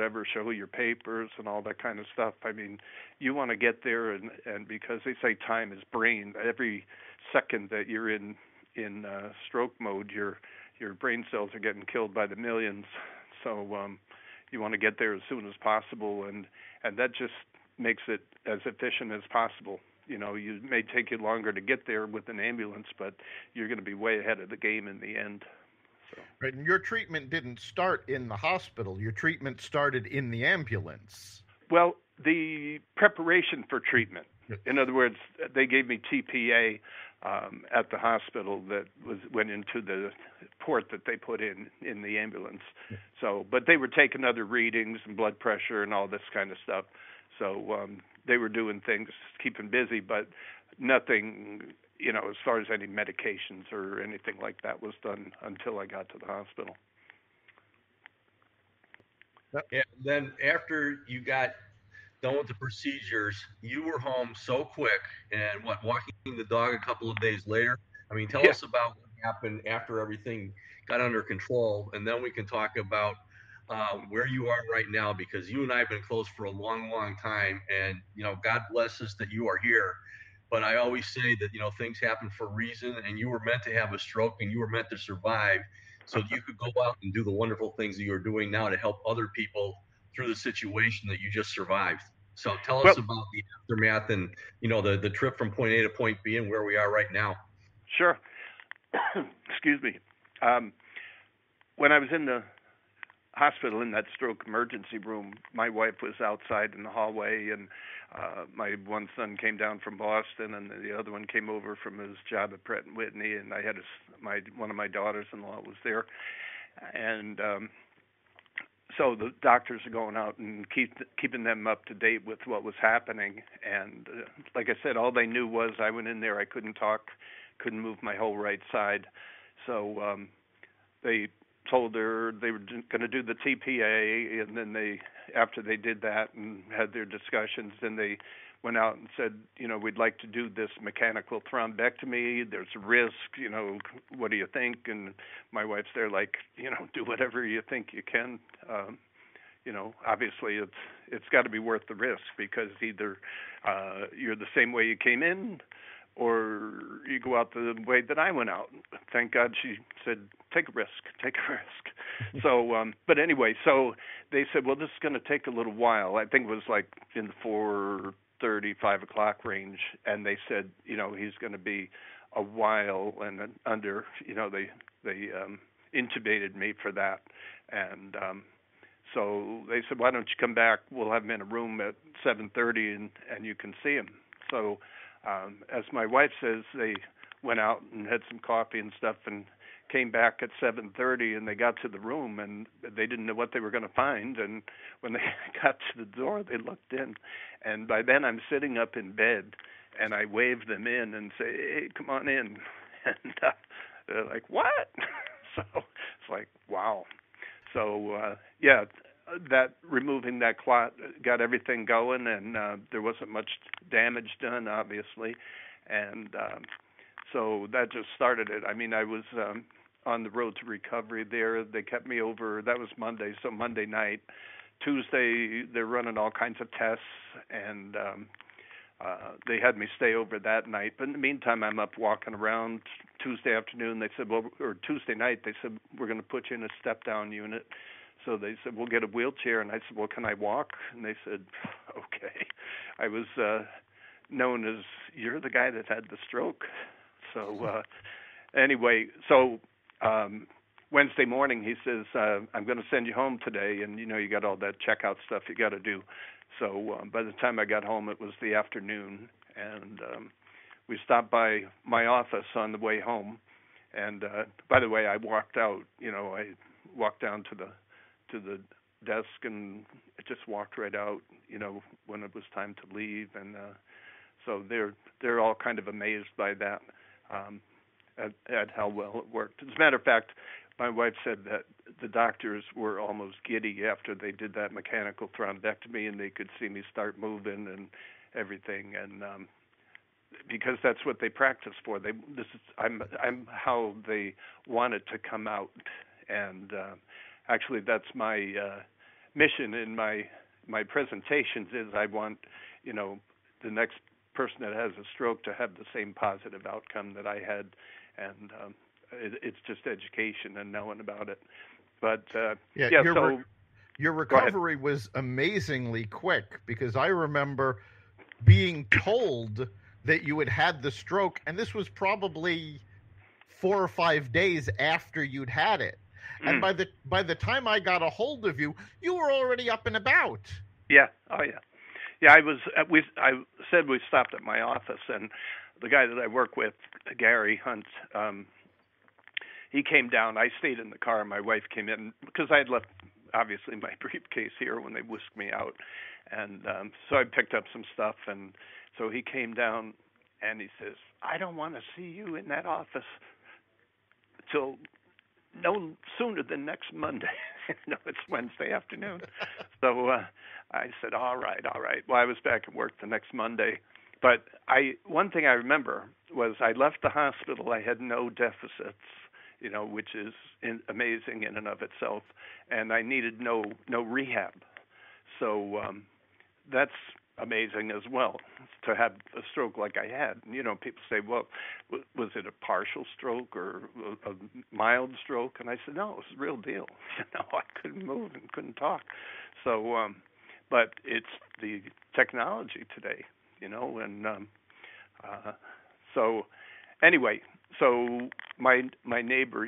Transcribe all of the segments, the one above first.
whatever, show your papers and all that kind of stuff. I mean, you want to get there, and because they say time is brain, every second that you're in stroke mode, your brain cells are getting killed by the millions. So you want to get there as soon as possible, and that just makes it as efficient as possible. You know, you may take you longer to get there with an ambulance, but you're going to be way ahead of the game in the end. So. Right, and your treatment didn't start in the hospital. Your treatment started in the ambulance. Well, the preparation for treatment. In other words, they gave me TPA at the hospital that went into the port that they put in the ambulance. So, but they were taking other readings and blood pressure and all this kind of stuff. So they were doing things, keeping busy, but nothing, you know, as far as any medications or anything like that was done until I got to the hospital. And then after you got done with the procedures, you were home so quick, and walking the dog a couple of days later. I mean, tell us about what happened after everything got under control, and then we can talk about where you are right now, because you and I have been close for a long, long time, and, you know, God bless us that you are here. But I always say that, you know, things happen for a reason, and you were meant to have a stroke, and you were meant to survive so you could go out and do the wonderful things that you're doing now to help other people through the situation that you just survived. So tell us about the aftermath and, you know, the trip from point A to point B and where we are right now. Sure. Excuse me. When I was in the hospital in that stroke emergency room, my wife was outside in the hallway, and my one son came down from Boston, and the other one came over from his job at Pratt & Whitney, and I had one of my daughters-in-law was there. And so the doctors are going out and keeping them up to date with what was happening. And like I said, all they knew was I went in there, I couldn't talk, couldn't move my whole right side. So they told her they were going to do the TPA, and then after they did that and had their discussions, then they went out and said, you know, we'd like to do this mechanical thrombectomy. There's a risk, you know, what do you think? And my wife's there like, you know, do whatever you think you can. You know, obviously it's got to be worth the risk, because either you're the same way you came in, or you go out the way that I went out. Thank God she said, take a risk. So, but anyway, so they said, well, this is going to take a little while. I think it was like in the 4:30, 5 o'clock range. And they said, you know, he's going to be a while and under, you know, they intubated me for that. And so they said, why don't you come back? We'll have him in a room at 7:30 and you can see him. So as my wife says, they went out and had some coffee and stuff and came back at 7:30, and they got to the room, and they didn't know what they were going to find. And when they got to the door, they looked in, and by then I'm sitting up in bed, and I wave them in and say, hey, come on in. And they're like, what? So it's like, wow. So, that removing that clot got everything going, and there wasn't much damage done, obviously. And so that just started it. I mean, I was on the road to recovery there. They kept me over. That was Monday, so Monday night. Tuesday, they're running all kinds of tests, and they had me stay over that night. But in the meantime, I'm up walking around. Tuesday afternoon, they said, or Tuesday night, they said, we're going to put you in a step-down unit. So they said, we'll get a wheelchair. And I said, well, can I walk? And they said, okay. I was known as, you're the guy that had the stroke. So anyway, so Wednesday morning, he says, I'm going to send you home today. And, you know, you got all that checkout stuff you got to do. So by the time I got home, it was the afternoon. And we stopped by my office on the way home. And by the way, I walked out, you know, I walked down to the desk and just walked right out, you know, when it was time to leave. And so they're all kind of amazed by that, at how well it worked. As a matter of fact, my wife said that the doctors were almost giddy after they did that mechanical thrombectomy, and they could see me start moving and everything. And because that's what they practice for. I'm how they want it to come out. And actually, that's my mission in my presentations is I want, the next person that has a stroke to have the same positive outcome that I had, and it's just education and knowing about it. But your recovery was amazingly quick, because I remember being told that you had the stroke, and this was probably 4 or 5 days after you'd had it. And by the time I got a hold of you, you were already up and about. Yeah. Oh yeah. Yeah. I said we stopped at my office, and the guy that I work with, Gary Hunt, he came down. I stayed in the car. My wife came in because I had left, obviously, my briefcase here when they whisked me out, and so I picked up some stuff, and so he came down, and he says, "I don't want to see you in that office till no sooner than next Monday." It's Wednesday afternoon. So I said, all right. Well, I was back at work the next Monday. But one thing I remember was I left the hospital. I had no deficits, which is amazing in and of itself. And I needed no rehab. So that's amazing as well, to have a stroke like I had. People say, well, was it a partial stroke or a mild stroke? And I said, no, it was the real deal. I couldn't move and couldn't talk. So, but it's the technology today, and so anyway, so my neighbor,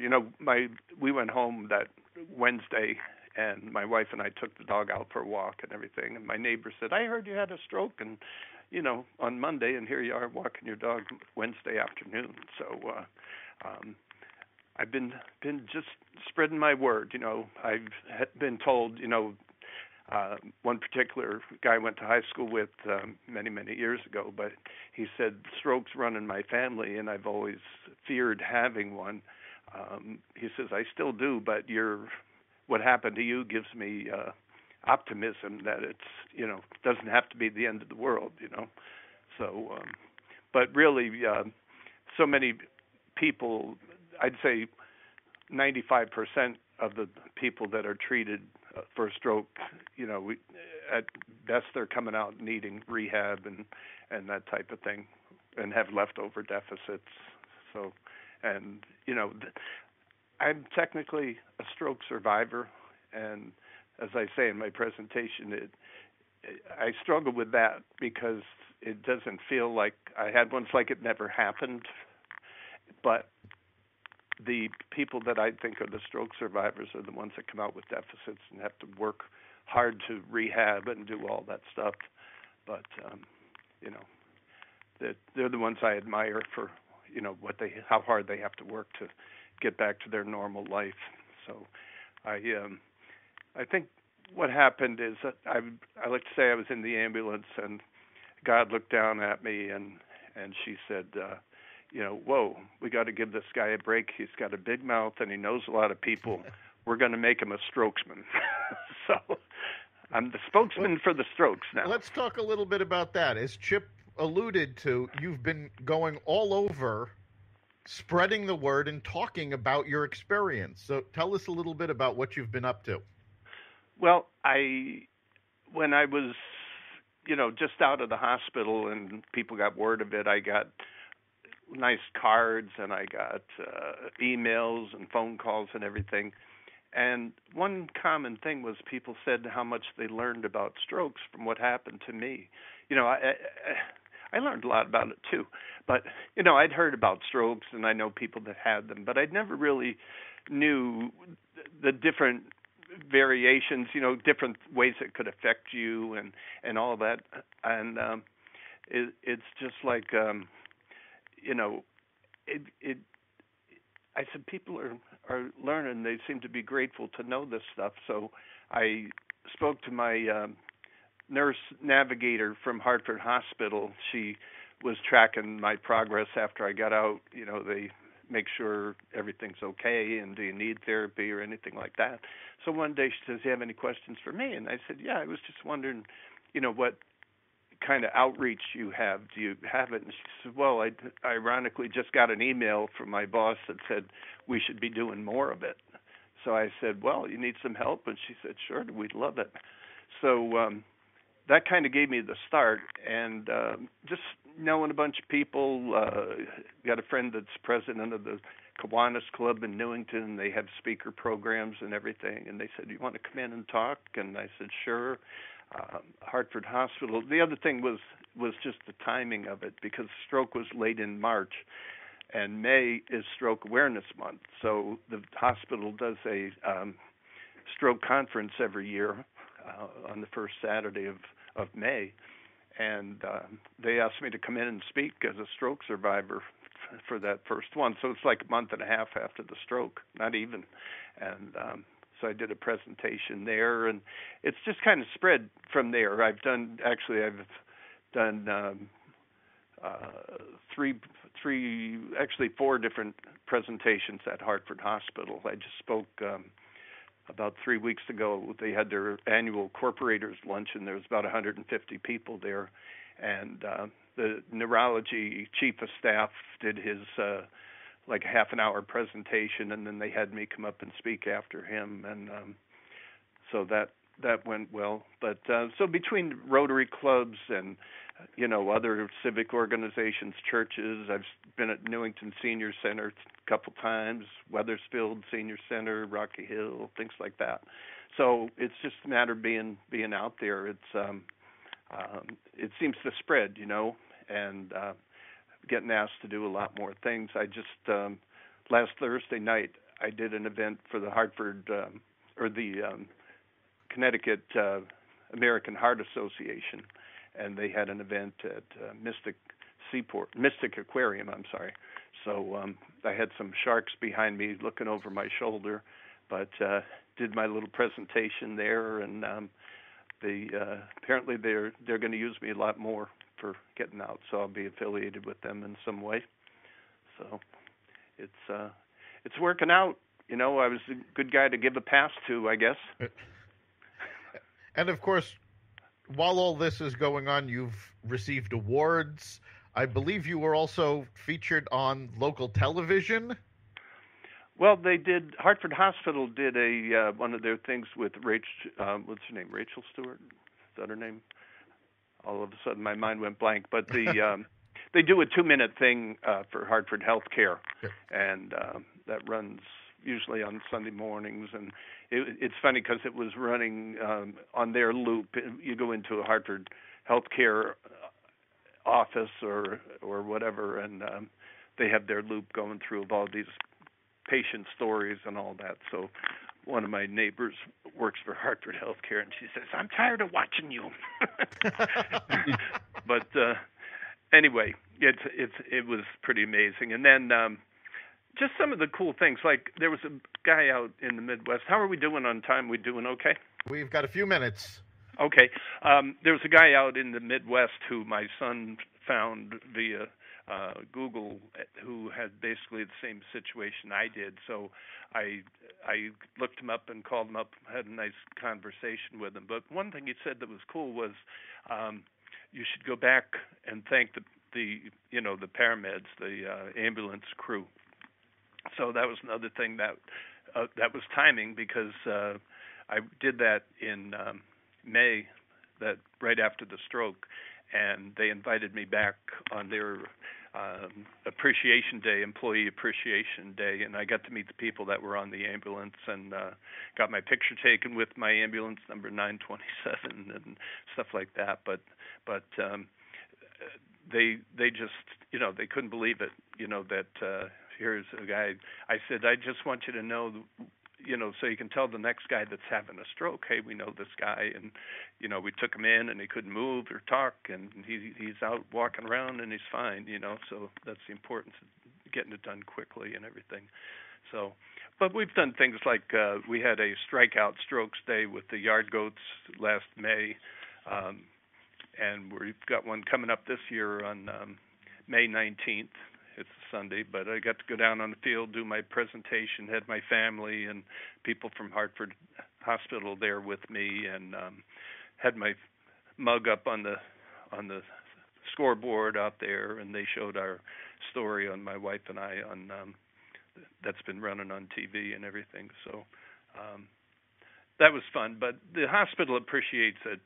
we went home that Wednesday, and my wife and I took the dog out for a walk and everything. And my neighbor said, "I heard you had a stroke, and on Monday, and here you are walking your dog Wednesday afternoon." So I've been just spreading my word. I've been told, one particular guy I went to high school with many years ago, but he said strokes run in my family, and I've always feared having one. He says I still do, but what happened to you gives me optimism that it's doesn't have to be the end of the world. So but really so many people, I'd say 95% of the people that are treated for a stroke, at best they're coming out needing rehab and that type of thing, and have leftover deficits. So, and I'm technically a stroke survivor, and as I say in my presentation, I struggle with that because it doesn't feel like I had one. It's like it never happened. But the people that I think are the stroke survivors are the ones that come out with deficits and have to work hard to rehab and do all that stuff. But they're the ones I admire for how hard they have to work to get back to their normal life. So I think what happened is that I like to say I was in the ambulance, and God looked down at me and she said, whoa, we got to give this guy a break. He's got a big mouth and he knows a lot of people. We're going to make him a strokesman. So I'm the spokesman for the strokes now. Let's talk a little bit about that. As Chip alluded to, you've been going all over spreading the word and talking about your experience. So tell us a little bit about what you've been up to. Well, when I was, just out of the hospital and people got word of it, I got nice cards and I got emails and phone calls and everything. And one common thing was people said how much they learned about strokes from what happened to me. I learned a lot about it too, but I'd heard about strokes and I know people that had them, but I'd never really knew the different variations, different ways it could affect you and all that. And it's just like I said people are learning. They seem to be grateful to know this stuff. So I spoke to my nurse navigator from Hartford Hospital. She was tracking my progress after I got out. They make sure everything's okay, and do you need therapy or anything like that. So one day she says, "Do you have any questions for me?" And I said, "Yeah, I was just wondering, what kind of outreach you have. Do you have it?" And she said, "Well, I ironically just got an email from my boss that said we should be doing more of it." so I said, well, you need some help? And she said, sure, we'd love it. So that kind of gave me the start, and just knowing a bunch of people. Got a friend that's president of the Kiwanis Club in Newington. They have speaker programs and everything, and they said, you want to come in and talk? And I said, sure. Hartford Hospital. The other thing was just the timing of it, because stroke was late in March, and May is Stroke Awareness Month. So the hospital does a stroke conference every year on the first Saturday of May, and they asked me to come in and speak as a stroke survivor for that first one. So it's like a month and a half after the stroke, not even. And so I did a presentation there, and it's just kind of spread from there. I've done four different presentations at Hartford Hospital. I just spoke about 3 weeks ago. They had their annual corporators luncheon. There was about 150 people there, and the neurology chief of staff did his like a half an hour presentation, and then they had me come up and speak after him, and so that went well. But so between Rotary clubs and other civic organizations, churches, I've been at Newington Senior Center a couple times, Weathersfield Senior Center, Rocky Hill, things like that. So it's just a matter of being out there. It's it seems to spread, and getting asked to do a lot more things. I just last Thursday night I did an event for the Hartford or the Connecticut American Heart Association, and they had an event at Mystic Aquarium. I'm sorry. So I had some sharks behind me looking over my shoulder, but did my little presentation there, and apparently they're going to use me a lot more for getting out, so I'll be affiliated with them in some way. So it's working out. I was a good guy to give a pass to, I guess. And of course, while all this is going on, you've received awards. I believe you were also featured on local television. Well, they did. Hartford Hospital did one of their things with Rachel. What's her name? Rachel Stewart. Is that her name? All of a sudden, my mind went blank. But they do a 2-minute thing for Hartford Healthcare, and that runs usually on Sunday mornings. And it's funny because it was running on their loop. You go into a Hartford Healthcare office or whatever, and they have their loop going through of all these patient stories and all that. So one of my neighbors works for Hartford Healthcare, and she says, I'm tired of watching you. But anyway, it was pretty amazing. And then just some of the cool things, like there was a guy out in the Midwest. How are we doing on time? We doing okay? We've got a few minutes. Okay. There was a guy out in the Midwest who my son found via Google, who had basically the same situation I did. So I looked him up and called him up, had a nice conversation with him. But one thing he said that was cool was you should go back and thank the paramedics, the ambulance crew. So that was another thing that was timing, because I did that in May, that right after the stroke, and they invited me back on their appreciation day, employee appreciation day, and I got to meet the people that were on the ambulance, and got my picture taken with my ambulance number 927 and stuff like that. But they just they couldn't believe it, that here's a guy. I said, I just want you to know, so you can tell the next guy that's having a stroke, hey, we know this guy, and we took him in and he couldn't move or talk, and he's out walking around and he's fine, so that's the importance of getting it done quickly and everything. So, but we've done things like we had a strikeout strokes day with the Yard Goats last May, and we've got one coming up this year on May 19th. It's a Sunday, but I got to go down on the field, do my presentation, had my family and people from Hartford Hospital there with me, and had my mug up on the scoreboard out there, and they showed our story on my wife and I on that's been running on TV and everything. So that was fun. But the hospital appreciates it.